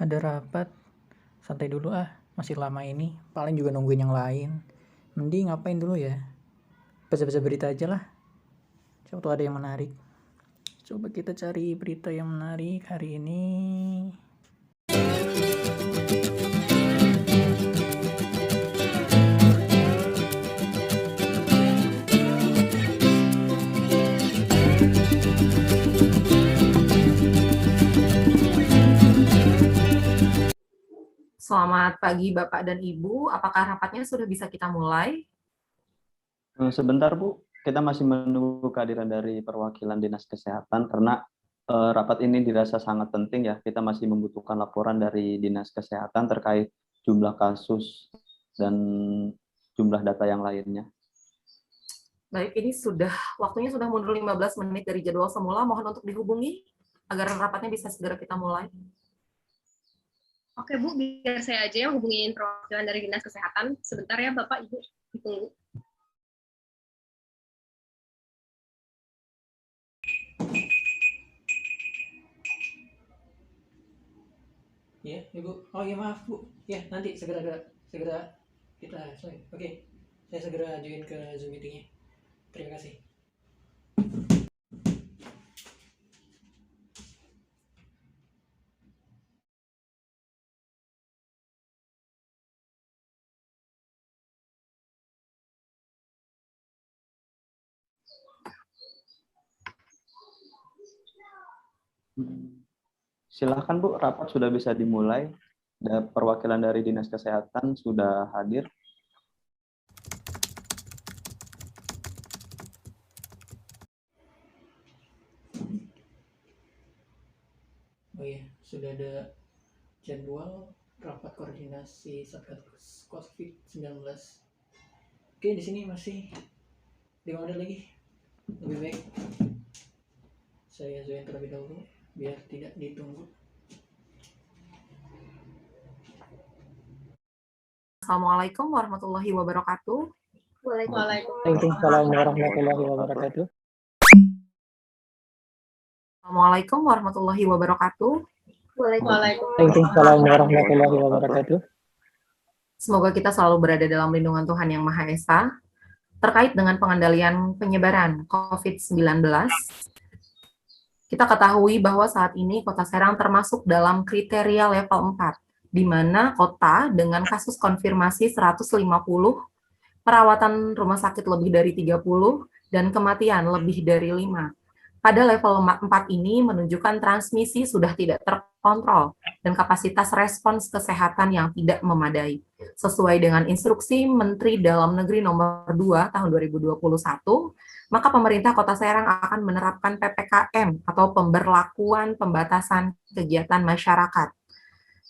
Ada rapat, santai dulu ah, masih lama ini, paling juga nungguin yang lain. Mending ngapain dulu ya? Baca-baca berita aja lah. Coba tuh ada yang menarik. Coba kita cari berita yang menarik hari ini. Selamat pagi Bapak dan Ibu, apakah rapatnya sudah bisa kita mulai? Sebentar Bu, kita masih menunggu kehadiran dari perwakilan Dinas Kesehatan karena rapat ini dirasa sangat penting ya. Kita masih membutuhkan laporan dari Dinas Kesehatan terkait jumlah kasus dan jumlah data yang lainnya. Baik, ini waktunya sudah mundur 15 menit dari jadwal semula, mohon untuk dihubungi agar rapatnya bisa segera kita mulai. Oke Bu, biar saya aja yang hubungin perwakilan dari Dinas Kesehatan. Sebentar ya Bapak, Ibu, ditunggu. Ya, Ibu. Oh iya maaf Bu. Ya, nanti segera kita selesai. Oke. Saya segera join ke Zoom meetingnya. Terima kasih. Silakan Bu, rapat sudah bisa dimulai. Perwakilan dari Dinas Kesehatan sudah hadir. Oh iya, sudah ada jadwal rapat koordinasi Satgas COVID-19. Oke, di sini masih 5 menit lagi. Lebih baik saya join terlebih dahulu biar tidak ditunggu. Assalamualaikum warahmatullahi wabarakatuh. Waalaikumsalam warahmatullahi wabarakatuh. Assalamualaikum warahmatullahi wabarakatuh. Waalaikumsalam warahmatullahi wabarakatuh. Semoga kita selalu berada dalam lindungan Tuhan Yang Maha Esa. Terkait dengan pengendalian penyebaran COVID-19, kita ketahui bahwa saat ini Kota Serang termasuk dalam kriteria level 4, di mana kota dengan kasus konfirmasi 150, perawatan rumah sakit lebih dari 30, dan kematian lebih dari 5. Pada level 4 ini menunjukkan transmisi sudah tidak terkontrol dan kapasitas respons kesehatan yang tidak memadai. Sesuai dengan instruksi Menteri Dalam Negeri nomor 2 tahun 2021, maka pemerintah Kota Serang akan menerapkan PPKM atau pemberlakuan pembatasan kegiatan masyarakat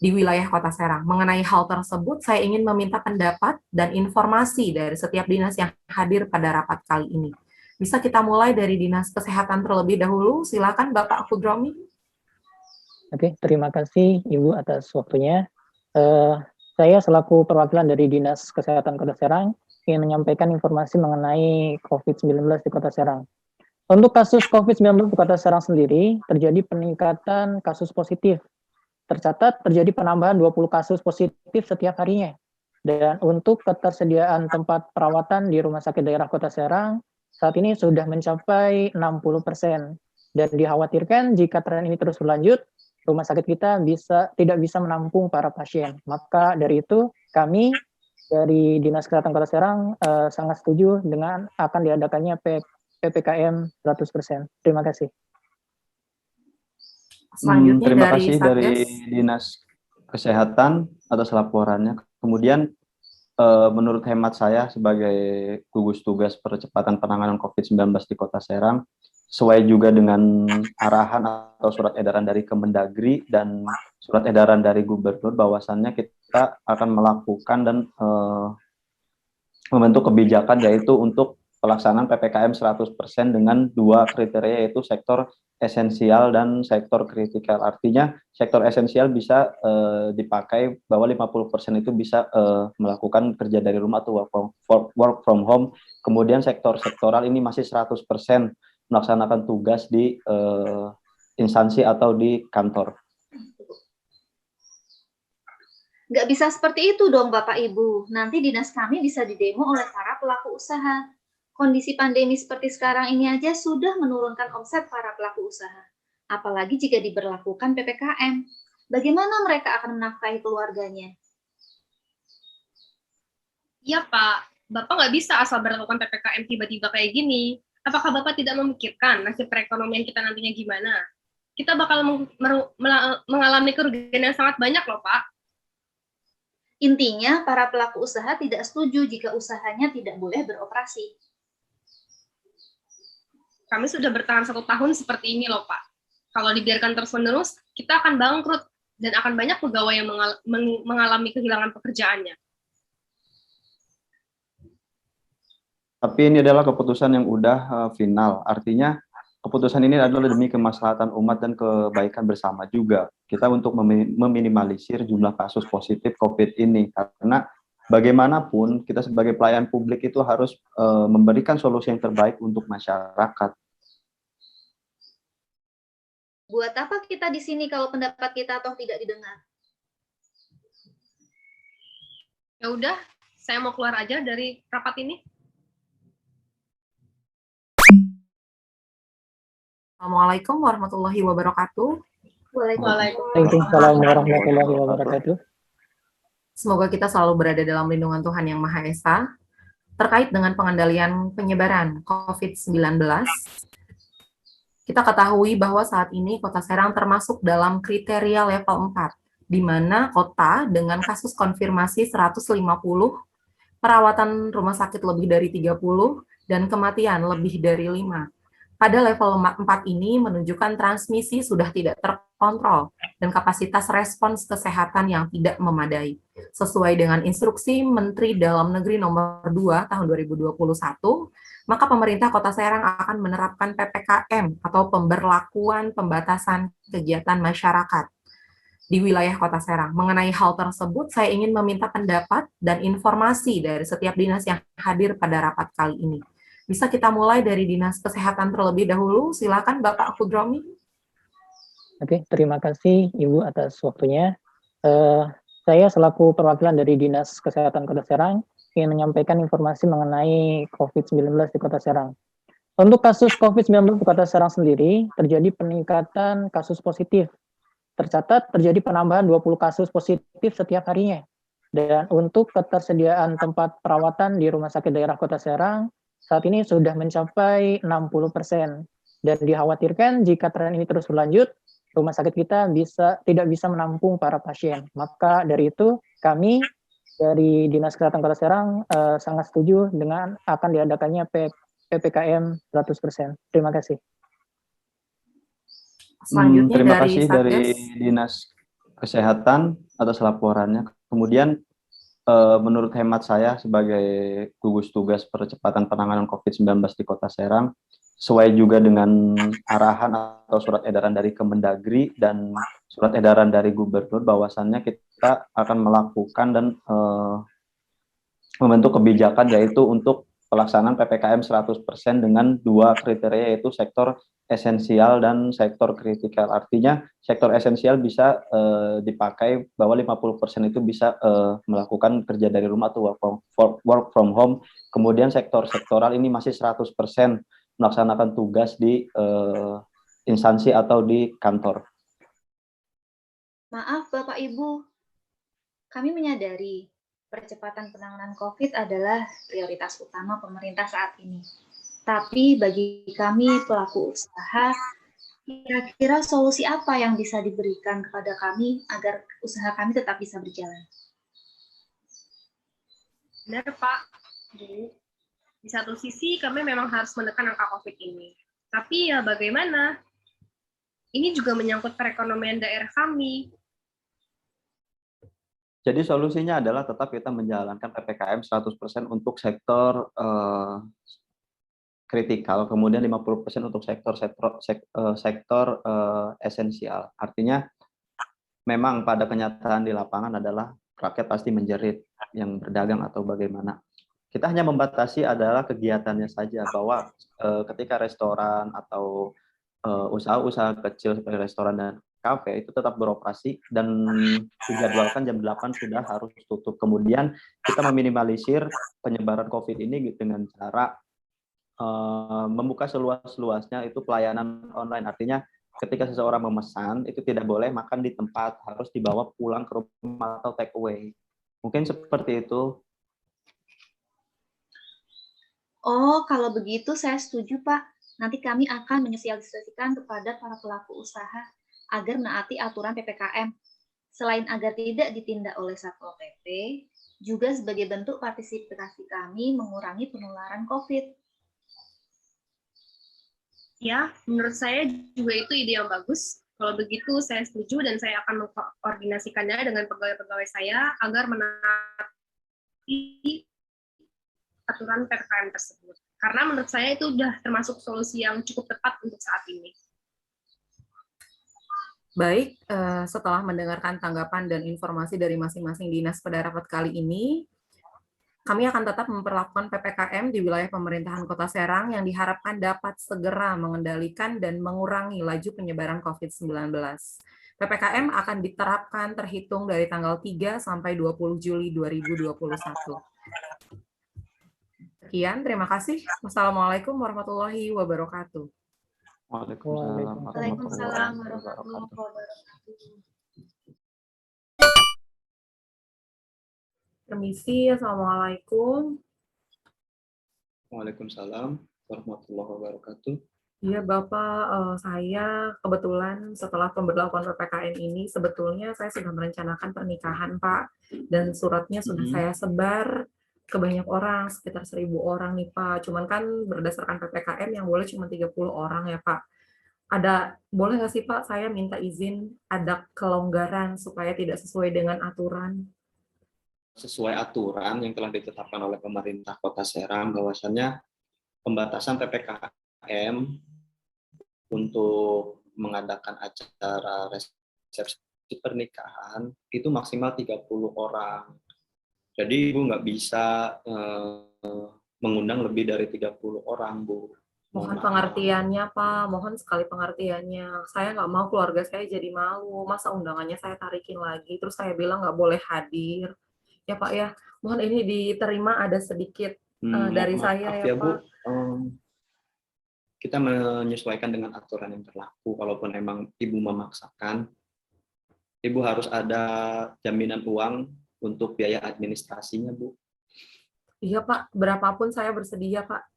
di wilayah Kota Serang. Mengenai hal tersebut, saya ingin meminta pendapat dan informasi dari setiap dinas yang hadir pada rapat kali ini. Bisa kita mulai dari Dinas Kesehatan terlebih dahulu. Silakan Bapak Kudromi. Oke, terima kasih Ibu atas waktunya. Saya selaku perwakilan dari Dinas Kesehatan Kota Serang ingin menyampaikan informasi mengenai COVID-19 di Kota Serang. Untuk kasus COVID-19 di Kota Serang sendiri, terjadi peningkatan kasus positif. Tercatat terjadi penambahan 20 kasus positif setiap harinya. Dan untuk ketersediaan tempat perawatan di Rumah Sakit Daerah Kota Serang, saat ini sudah mencapai 60%. Dan dikhawatirkan jika tren ini terus berlanjut, rumah sakit kita tidak bisa menampung para pasien. Maka dari itu, kami dari Dinas Kesehatan Kota Serang sangat setuju dengan akan diadakannya PPKM 100%. Terima kasih. Selanjutnya Terima dari kasih Satgas. dari Dinas Kesehatan atas laporannya. Kemudian menurut hemat saya sebagai gugus tugas percepatan penanganan COVID-19 di Kota Serang, sesuai juga dengan arahan atau surat edaran dari Kemendagri dan surat edaran dari Gubernur, bahwasannya kita akan melakukan dan membentuk kebijakan yaitu untuk pelaksanaan PPKM 100% dengan 2 kriteria, yaitu sektor esensial dan sektor kritikal. Artinya sektor esensial bisa dipakai bahwa 50% itu bisa melakukan kerja dari rumah atau work from home. Kemudian sektoral ini masih 100% melaksanakan tugas di instansi atau di kantor. Nggak bisa seperti itu dong Bapak Ibu. Nanti dinas kami bisa didemo oleh para pelaku usaha. Kondisi pandemi seperti sekarang ini aja sudah menurunkan omset para pelaku usaha. Apalagi jika diberlakukan PPKM. Bagaimana mereka akan menafkahi keluarganya? Iya Pak, Bapak nggak bisa asal berlakukan PPKM tiba-tiba kayak gini. Apakah Bapak tidak memikirkan nasib perekonomian kita nantinya gimana? Kita bakal mengalami kerugian yang sangat banyak loh Pak. Intinya, para pelaku usaha tidak setuju jika usahanya tidak boleh beroperasi. Kami sudah bertahan 1 tahun seperti ini loh Pak. Kalau dibiarkan terus-menerus, kita akan bangkrut dan akan banyak pegawai yang mengalami kehilangan pekerjaannya. Tapi ini adalah keputusan yang udah final. Artinya keputusan ini adalah demi kemaslahatan umat dan kebaikan bersama juga. Kita untuk meminimalisir jumlah kasus positif COVID ini. Karena bagaimanapun kita sebagai pelayan publik itu harus memberikan solusi yang terbaik untuk masyarakat. Buat apa kita di sini kalau pendapat kita toh tidak didengar? Ya udah, saya mau keluar aja dari rapat ini. Assalamualaikum warahmatullahi wabarakatuh. Waalaikumsalam warahmatullahi wabarakatuh. Semoga kita selalu berada dalam lindungan Tuhan Yang Maha Esa. Terkait dengan pengendalian penyebaran COVID-19, kita ketahui bahwa saat ini Kota Serang termasuk dalam kriteria level 4, di mana kota dengan kasus konfirmasi 150, perawatan rumah sakit lebih dari 30, dan kematian lebih dari 5. Pada level 4 ini menunjukkan transmisi sudah tidak terkontrol dan kapasitas respons kesehatan yang tidak memadai. Sesuai dengan instruksi Menteri Dalam Negeri nomor 2 tahun 2021, maka pemerintah Kota Serang akan menerapkan PPKM atau pemberlakuan pembatasan kegiatan masyarakat di wilayah Kota Serang. Mengenai hal tersebut, saya ingin meminta pendapat dan informasi dari setiap dinas yang hadir pada rapat kali ini. Bisa kita mulai dari Dinas Kesehatan terlebih dahulu. Silakan Bapak Kudromi. Oke, terima kasih Ibu atas waktunya. Saya selaku perwakilan dari Dinas Kesehatan Kota Serang ingin menyampaikan informasi mengenai COVID-19 di Kota Serang. Untuk kasus COVID-19 di Kota Serang sendiri, terjadi peningkatan kasus positif. Tercatat terjadi penambahan 20 kasus positif setiap harinya. Dan untuk ketersediaan tempat perawatan di Rumah Sakit Daerah Kota Serang, saat ini sudah mencapai 60%. Dan dikhawatirkan jika tren ini terus berlanjut, rumah sakit kita tidak bisa menampung para pasien. Maka dari itu, kami dari Dinas Kesehatan Kota Serang sangat setuju dengan akan diadakannya PPKM 100%. Terima kasih. Selanjutnya Terima dari kasih Satgas. dari Dinas Kesehatan atas laporannya. Kemudian menurut hemat saya sebagai gugus tugas percepatan penanganan COVID-19 di Kota Serang, sesuai juga dengan arahan atau surat edaran dari Kemendagri dan surat edaran dari Gubernur, bahwasannya kita akan melakukan dan membentuk kebijakan yaitu untuk pelaksanaan PPKM 100% dengan 2 kriteria, yaitu sektor esensial dan sektor kritikal. Artinya sektor esensial bisa dipakai bahwa 50% itu bisa melakukan kerja dari rumah atau work from home. Kemudian sektor sektoral ini masih 100% melaksanakan tugas di instansi atau di kantor. Maaf Bapak Ibu, kami menyadari percepatan penanganan COVID adalah prioritas utama pemerintah saat ini. Tapi bagi kami pelaku usaha, kira-kira solusi apa yang bisa diberikan kepada kami agar usaha kami tetap bisa berjalan? Benar Pak, Bu. Di satu sisi kami memang harus menekan angka COVID ini. Tapi ya bagaimana? Ini juga menyangkut perekonomian daerah kami. Jadi solusinya adalah tetap kita menjalankan PPKM 100% untuk sektor kritikal, kemudian 50% untuk sektor esensial. Artinya memang pada kenyataan di lapangan adalah rakyat pasti menjerit, yang berdagang atau bagaimana. Kita hanya membatasi adalah kegiatannya saja, bahwa ketika restoran atau usaha-usaha kecil seperti restoran dan kafe itu tetap beroperasi dan dijadwalkan jam 8 sudah harus tutup. Kemudian kita meminimalisir penyebaran COVID ini dengan cara membuka seluas-luasnya itu pelayanan online. Artinya ketika seseorang memesan itu tidak boleh makan di tempat, harus dibawa pulang ke rumah atau take away. Mungkin seperti itu. Oh, kalau begitu saya setuju, Pak. Nanti kami akan menyosialisasikan kepada para pelaku usaha agar menaati aturan PPKM. Selain agar tidak ditindak oleh Satpol PP, juga sebagai bentuk partisipasi kami mengurangi penularan COVID. Ya, menurut saya juga itu ide yang bagus. Kalau begitu saya setuju dan saya akan mengkoordinasikannya dengan pegawai-pegawai saya agar menaati aturan PPKM tersebut. Karena menurut saya itu sudah termasuk solusi yang cukup tepat untuk saat ini. Baik, setelah mendengarkan tanggapan dan informasi dari masing-masing dinas pada rapat kali ini, kami akan tetap memperlakukan PPKM di wilayah pemerintahan Kota Serang yang diharapkan dapat segera mengendalikan dan mengurangi laju penyebaran COVID-19. PPKM akan diterapkan terhitung dari tanggal 3 sampai 20 Juli 2021. Sekian, terima kasih. Wassalamualaikum warahmatullahi wabarakatuh. Waalaikumsalam Waalaikumsalam warahmatullahi warahmatullahi wabarakatuh. wabarakatuh. Permisi, Assalamualaikum. Waalaikumsalam warahmatullahi wabarakatuh. Iya, Bapak, saya kebetulan setelah pemberlakuan PPKM ini, sebetulnya saya sudah merencanakan pernikahan, Pak. Dan suratnya sudah saya sebar ke banyak orang, sekitar 1.000 orang nih, Pak. Cuman kan berdasarkan PPKM yang boleh cuma 30 orang ya, Pak. Boleh nggak sih, Pak, saya minta izin ada kelonggaran supaya tidak sesuai dengan aturan? Sesuai aturan yang telah ditetapkan oleh pemerintah Kota Serang, bahwasannya pembatasan PPKM untuk mengadakan acara resepsi pernikahan itu maksimal 30 orang. Jadi Ibu nggak bisa mengundang lebih dari 30 orang, Bu. Mohon pengertiannya, Pak. Mohon sekali pengertiannya. Saya nggak mau keluarga saya jadi malu. Masa undangannya saya tarikin lagi, terus saya bilang nggak boleh hadir. Ya, Pak, ya. Mohon ini diterima ada sedikit dari saya, ya, Bu. Pak. Kita menyesuaikan dengan aturan yang berlaku. Kalaupun emang Ibu memaksakan, Ibu harus ada jaminan uang untuk biaya administrasinya, Bu. Iya, Pak. Berapapun saya bersedia, Pak.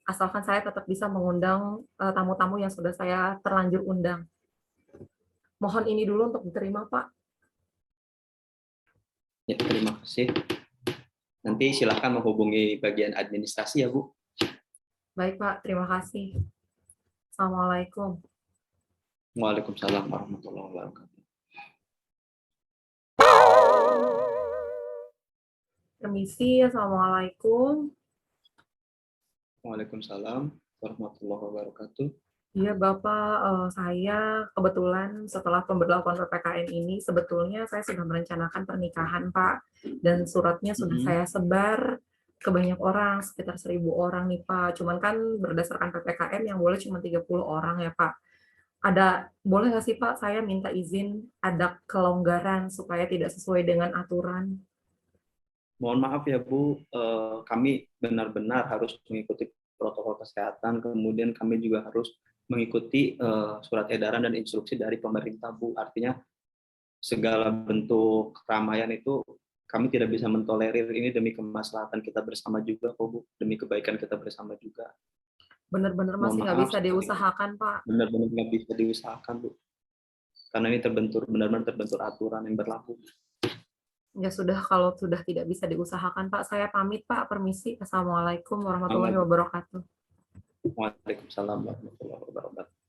Asalkan saya tetap bisa mengundang tamu-tamu yang sudah saya terlanjur undang. Mohon ini dulu untuk diterima, Pak. Ya, terima kasih. Nanti silakan menghubungi bagian administrasi ya, Bu. Baik, Pak. Terima kasih. Assalamualaikum. Waalaikumsalam warahmatullahi wabarakatuh. Permisi. Assalamualaikum. Waalaikumsalam warahmatullahi wabarakatuh. Iya, Bapak, saya kebetulan setelah pemberlakuan PPKM ini, sebetulnya saya sudah merencanakan pernikahan, Pak. Dan suratnya sudah saya sebar ke banyak orang, sekitar 1.000 orang nih, Pak. Cuman kan berdasarkan PPKM yang boleh cuma 30 orang ya, Pak. Boleh nggak sih, Pak, saya minta izin ada kelonggaran supaya tidak sesuai dengan aturan? Mohon maaf ya, Bu, kami benar-benar harus mengikuti protokol kesehatan, kemudian kami juga harus mengikuti surat edaran dan instruksi dari pemerintah, Bu. Artinya segala bentuk keramaian itu kami tidak bisa mentolerir. Ini demi kemaslahatan kita bersama juga, kok, Bu. Demi kebaikan kita bersama juga. Benar-benar masih nggak bisa diusahakan, Pak. Benar-benar nggak bisa diusahakan, Bu. Karena ini benar-benar terbentur aturan yang berlaku. Ya sudah, kalau sudah tidak bisa diusahakan, Pak, saya pamit, Pak. Permisi. Assalamualaikum warahmatullahi wabarakatuh. Waalaikumsalam warahmatullahi wabarakatuh.